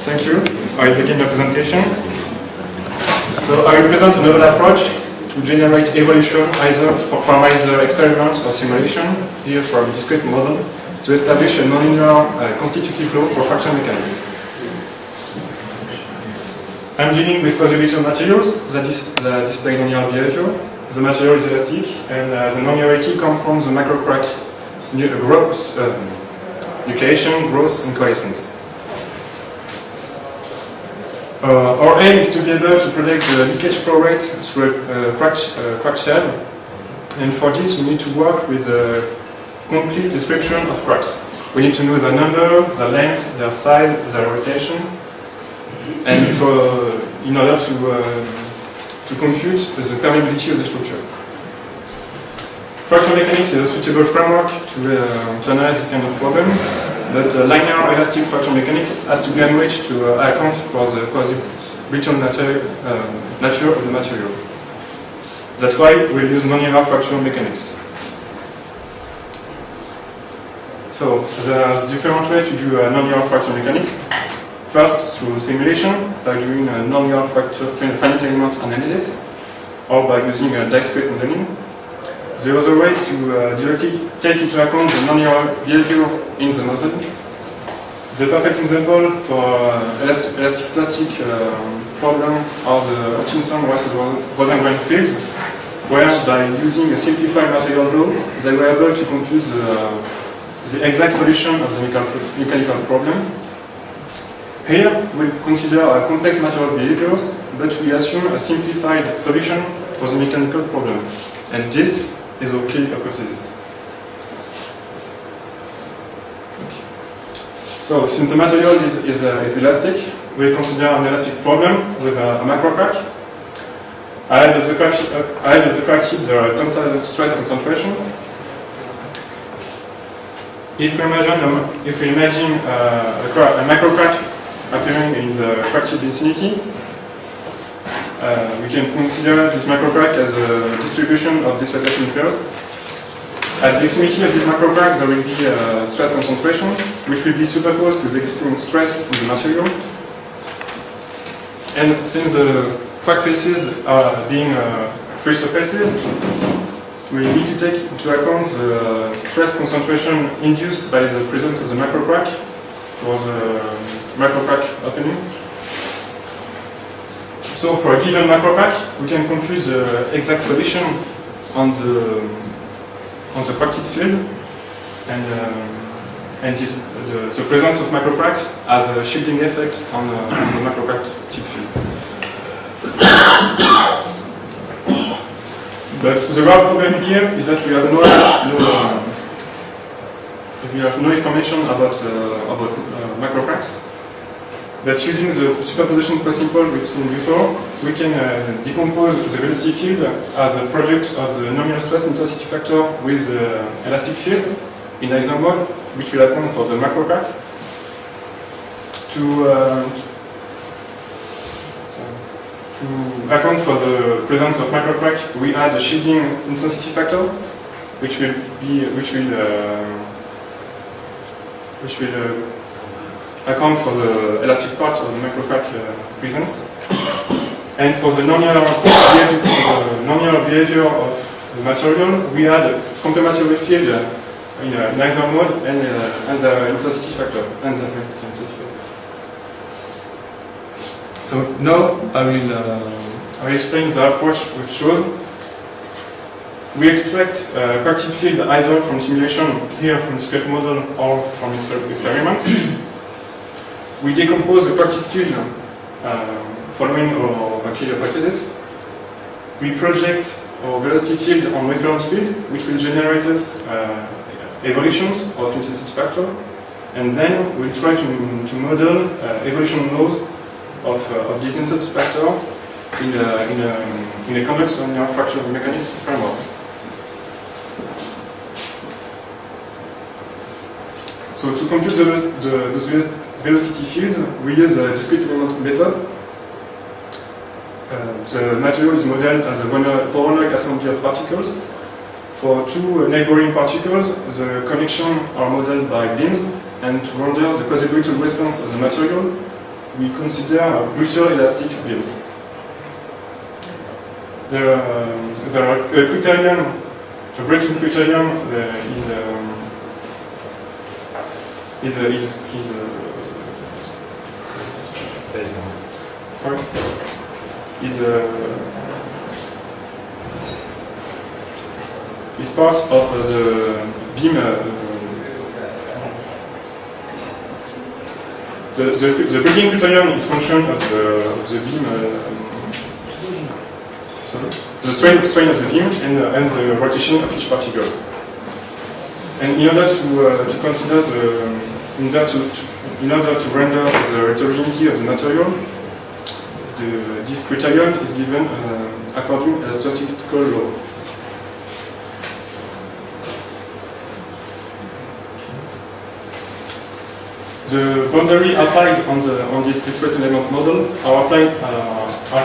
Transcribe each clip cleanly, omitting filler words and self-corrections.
Thank you. I will begin the presentation. So I will present a novel approach to generate evolution from either experiments or simulation, here from a discrete model, to establish a nonlinear constitutive law for fraction mechanics. I'm dealing with possibility of materials that display nonlinear behavior. The material is elastic, and the nonlinearity comes from the macrocrack growth, nucleation, growth, and coalescence. Our aim is to be able to predict the leakage flow rate through a cracked shell, and for this we need to work with a complete description of cracks. We need to know the number, the length, their size, their rotation, and in order to compute the permeability of the structure. Fraction mechanics is a suitable framework to analyze this kind of problem, but linear elastic fraction mechanics has to be enriched to account for the quasi-Britton nature of the material. That's why we'll use nonlinear fraction mechanics. So there's different ways to do nonlinear fraction mechanics. First, through simulation, by doing a nonlinear finite element analysis, or by using a discrete modeling. The other way is to directly take into account the nonlinear behavior in the model. The perfect example for elastic plastic problem are the Hutchinson-Rosengreen fields, where by using a simplified material law, they were able to compute the exact solution of the mechanical problem. Here, we consider complex material behaviors, but we assume a simplified solution for the mechanical problem. And this is our key hypothesis. Okay. So, since the material is elastic, we consider an elastic problem with a macrocrack. Ahead of the crack tip, there are tensile stress concentration. If we imagine a macrocrack appearing in the crack tip vicinity, we can consider this macrocrack as a distribution of dislocation pairs. At the extremity of this macrocrack, there will be a stress concentration, which will be superposed to the existing stress in the material. And since the crack faces are being free surfaces, we need to take into account the stress concentration induced by the presence of the macrocrack for the macrocrack opening. So for a given macrocrack, we can compute the exact solution on the crack tip field, and the presence of macrocracks have a shielding effect on the macrocrack tip field. But the real problem here is that we have no information about macrocracks. But using the superposition principle we've seen before, we can decompose the velocity field as a product of the nominal stress intensity factor with the elastic field in iso mode, which will account for the macrocrack. To account for the presence of macrocrack, we add a shielding intensity factor, which will account for the elastic part of the macrocrack presence. And for the nonlinear behavior of the material, we add a complementary field in iso mode and the intensity factor. So now I will explain the approach we've chosen. We extract crack tip field either from simulation, here from discrete model, or from experiments. We decompose the crack tip field following our key hypothesis. We project our velocity field on reference field, which will generate us evolutions of intensity factor, and then we'll try to model evolution laws of this intensity factor in a convex nonlinear fraction mechanics framework. So to compute those velocity fields, we use the discrete element method. The material is modeled as a Voronoi assembly of particles. For two neighboring particles, the connections are modeled by beams, and to render the quasi-brittle response of the material, we consider brittle elastic beams. The criterion, the breaking criterion is part of the beam. The breaking criterion is function of the beam. The strain of the beam and the rotation of each particle. And in order to consider in order to render the heterogeneity of the material, this criterion is given according to a statistical law. The boundary applied on this discrete element model are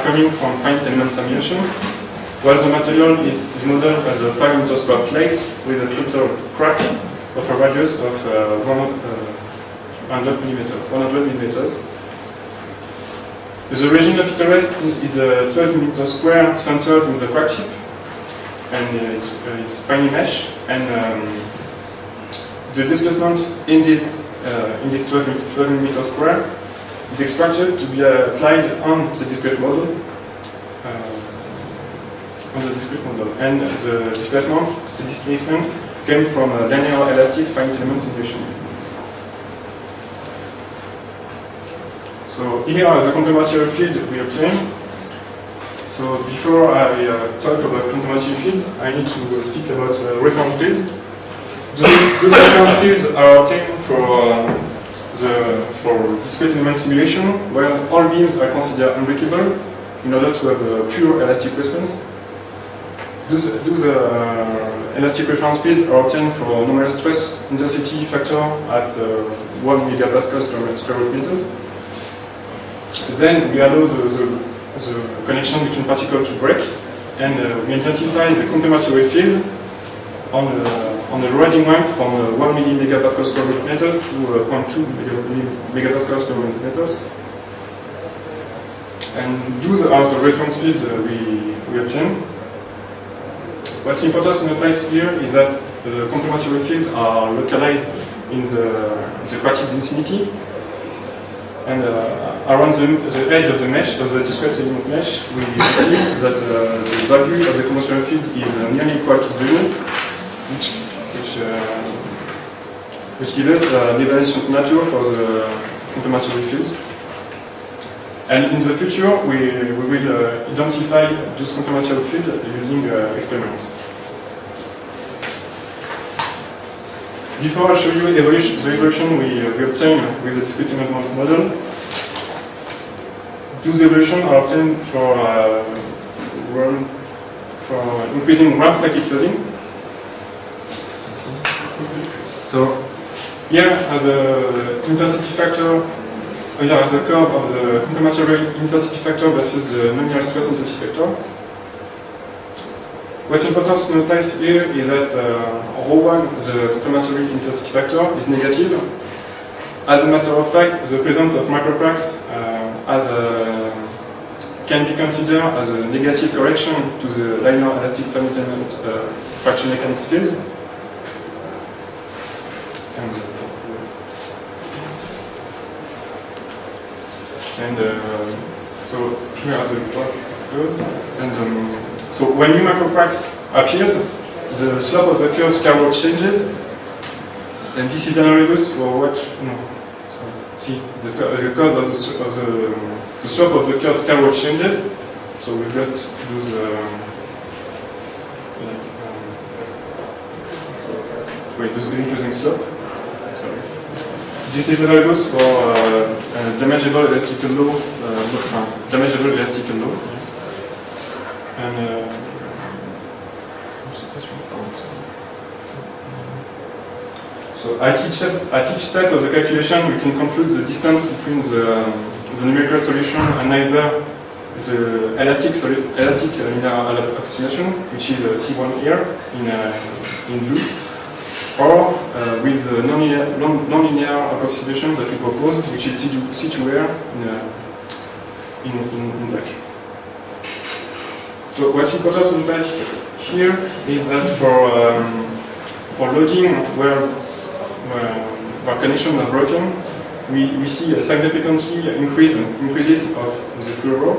coming from finite element simulation, while the material is modeled as a 5 meter square plate with a center crack of a radius of 100 millimeters. The region of interest is a 12 meter square centered in the crack tip, and it's fine mesh, and the displacement in this 12 meter square is extracted to be applied on the discrete model. And the displacement came from a linear elastic finite element simulation. So here are the complementary field we obtain. So before I talk about complementary fields, I need to speak about reference fields. Those reference fields are obtained for discrete element simulation, where all beams are considered unbreakable in order to have a pure elastic response. Those elastic reference fields are obtained for nominal stress intensity factor at 1 megapascal square root meters. Then we allow the connection between particles to break, and we identify the complementary field on the loading length from 1 megapascal square root meter to 0.2 megapascal square root meters. And those are the reference fields we obtain. What's important to notice here is that the complementary fields are localized in the quantitative vicinity, and around the edge of the mesh, of the discrete element mesh, we see that the value of the complementary field is nearly equal to 0, which gives us the evaluation nature for the complementary fields. And in the future, we will identify those complementary fields using experiments. Before I show you the evolution we obtain with the discrete element model, those evolutions are obtained for increasing ramp cyclic loading. So here, as the intensity factor, as the curve of the complementary intensity factor versus the nominal stress intensity factor. What's important to notice here is that ρ1, the complementary intensity factor, is negative. As a matter of fact, the presence of microcracks can be considered as a negative correction to the linear elastic finite element fraction mechanics field. And so here are the curves. And so when new microcracks appears, the slope of the curve carried changes, and this is analogous for what see the curve of the slope of the curve carried changes. So we've got those those increasing slope. This is analogous for damageable elastical law, damageable elastical law. And so at each step of the calculation, we can compute the distance between the numerical solution and either the elastic linear approximation, which is C1 here in blue, or with the non-linear approximation that we propose, which is C2R in black. So what's important to notice here is that for loading where connections are broken, we see a significantly increases of the true error,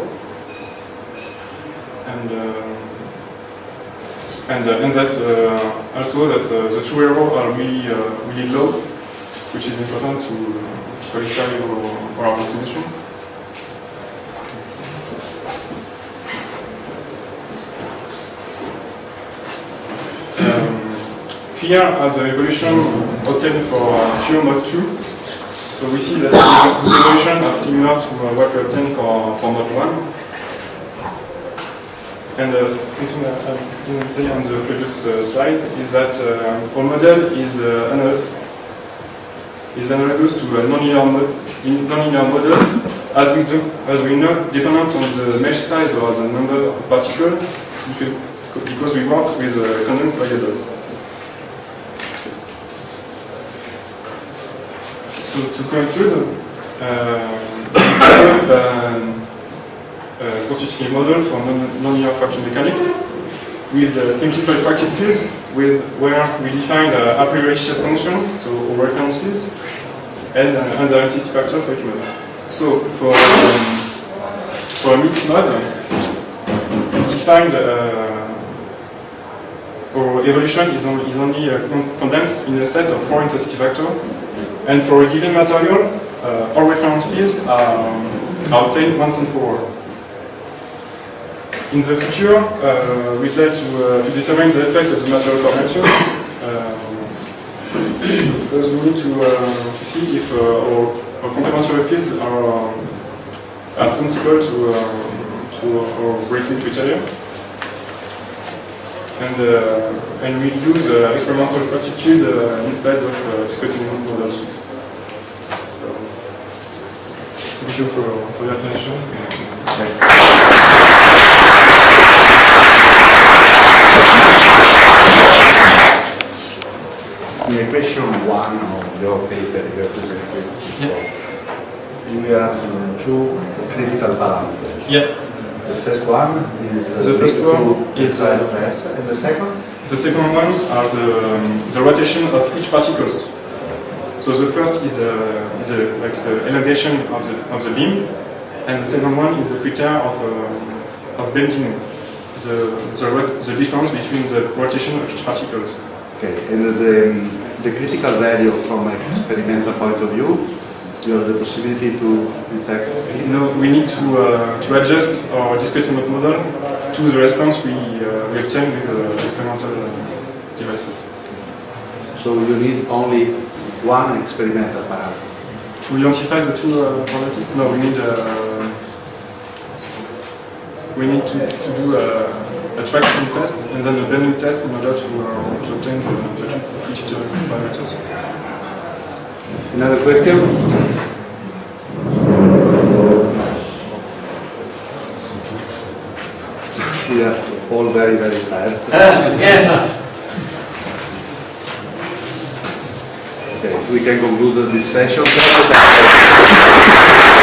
and that also that the true error are really low, which is important to qualify our approximation. Here are the evolution obtained for pure mode 2. So we see that the evolution are similar to what we obtained for mode 1. And something I didn't say on the previous slide is that our model is analogous to a nonlinear model, as we know, dependent on the mesh size or the number of particles, because we work with a condensed variable. So to conclude, constitutive model for nonlinear fraction mechanics with simplified practice fields where we define a priori shape function, so our reference fields, and uncertainty factor for each mode. So for a mixed mode, we defined our evolution is only condensed in a set of 4 intensity factors, and for a given material, all reference fields are obtained once and for all. In the future, we'd like to determine the effect of the material curvature, because we need to see if our complementary fields are sensible to our breaking criteria, and we use experimental practices instead of discrete models. So, thank you for your attention. In equation 1 of your paper you have presented, we have 2 critical parameters. Yeah. The first one is stress, and the second? The second one are the rotation of each particles. So the first is like the elongation of the beam, and the second one is the criteria of bending, the difference between the rotation of each particle. Okay, and the critical value from an experimental point of view, you have the possibility to detect it? No, we need to adjust our discrete model to the response we obtain with experimental devices. So you need only one experimental parameter? To identify the 2 parameters? No, we need to do a traction test and then a bending test in order to obtain the 2 critical parameters. Another question? We are all very, very tired. Yes. Okay, we can conclude this session.